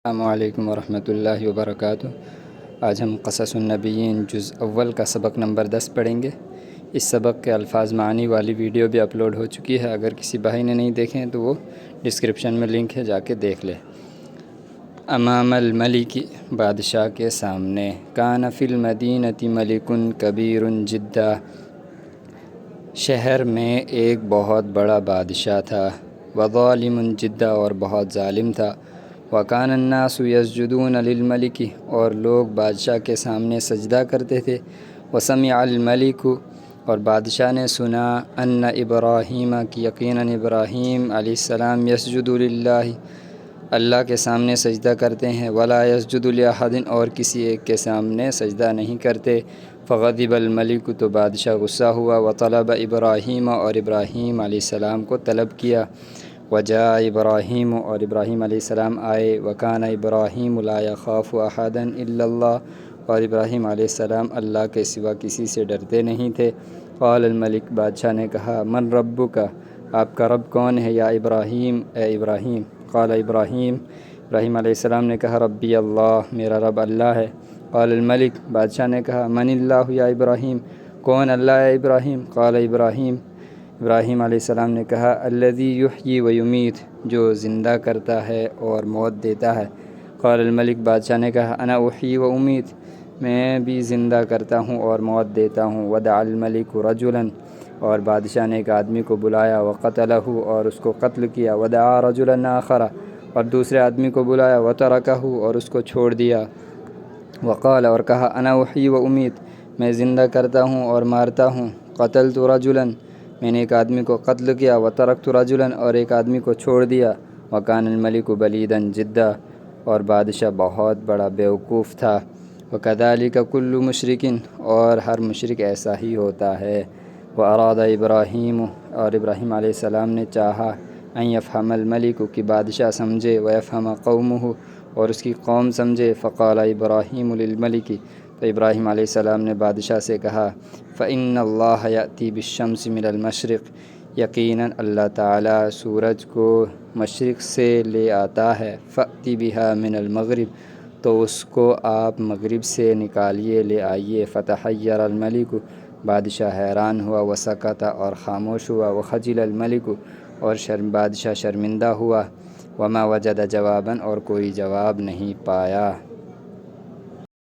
السلام علیکم ورحمۃ اللہ وبرکاتہ۔ آج ہم قصص النبیین جز اول کا سبق نمبر 10 پڑھیں گے۔ اس سبق کے الفاظ معانی والی ویڈیو بھی اپلوڈ ہو چکی ہے، اگر کسی بھائی نے نہیں دیکھیں تو وہ ڈسکرپشن میں لنک ہے، جا کے دیکھ لے۔ امام الملک، بادشاہ کے سامنے۔ کان فی المدینۃ ملک کبیر جدا، شہر میں ایک بہت بڑا بادشاہ تھا۔ وظالم جدا، اور بہت ظالم تھا۔ وکان الناس یسجدون للملک، اور لوگ بادشاہ کے سامنے سجدہ کرتے تھے۔ وسمع الملک، اور بادشاہ نے سنا ان ابراہیم، کی یقیناً ابراہیم علیہ السلام یسجد للہ، اللہ کے سامنے سجدہ کرتے ہیں۔ ولا یسجد لاحد، اور کسی ایک کے سامنے سجدہ نہیں کرتے۔ فغضب الملک، تو بادشاہ غصہ ہوا۔ وطلب ابراہیم، اور ابراہیم علیہ السلام کو طلب کیا۔ وجاء ابراہیم، اور ابراہیم علیہ السلام آئے۔ وکان ابراہیم لا یخاف احدا الا اللہ، اور ابراہیم علیہ السلام اللہ کے سوا کسی سے ڈرتے نہیں تھے۔ قال الملک، بادشاہ نے کہا، من ربک، آپ کا رب کون ہے یا ابراہیم، اے ابراہیم؟ قال ابراہیم، ابراہیم علیہ السلام نے کہا، ربی اللہ، میرا رب اللہ ہے۔ قال الملک، بادشاہ نے کہا، من اللہ یا ابراہیم، کون اللہ ہے ابراہیم؟ قال ابراہیم، ابراہیم علیہ السلام نے کہا، الذی یحیی و یمیت، جو زندہ کرتا ہے اور موت دیتا ہے۔ قال الملک، بادشاہ نے کہا، انا احیی و امیت، میں بھی زندہ کرتا ہوں اور موت دیتا ہوں۔ ودعا الملک رجلا، اور بادشاہ نے ایک آدمی کو بلایا۔ وقتلہ، اور اس کو قتل کیا۔ ودعا رجلا آخر، اور دوسرے آدمی کو بلایا۔ وترکہ، اور اس کو چھوڑ دیا۔ وقال، اور کہا، انا احیی و امیت، میں زندہ کرتا ہوں اور مارتا ہوں۔ قتلت رجلا، میں نے ایک آدمی کو قتل کیا۔ وترکت رجلا، اور ایک آدمی کو چھوڑ دیا۔ وکان الملک بلیدا جدا، اور بادشاہ بہت بڑا بیوقوف تھا۔ وکذالک کل مشرک، اور ہر مشرک ایسا ہی ہوتا ہے۔ واراد ابراہیم، اور ابراہیم علیہ السلام نے چاہا، ان یفہم الملک، کہ بادشاہ سمجھے، ویفہم قومہ، اور اس کی قوم سمجھے۔ فقال ابراہیم للملک، تو ابراہیم علیہ السلام نے بادشاہ سے کہا، فإن اللہ یأتی بالشمس من المشرق، یقیناً اللہ تعالیٰ سورج کو مشرق سے لے آتا ہے۔ فأتی بها من المغرب، تو اس کو آپ مغرب سے نکالیے، لے آئیے۔ فتحیر الملک، بادشاہ حیران ہوا۔ وسکت، اور خاموش ہوا۔ وخجل الملک، اور بادشاہ شرمندہ ہوا۔ وما وجد جوابا، اور کوئی جواب نہیں پایا۔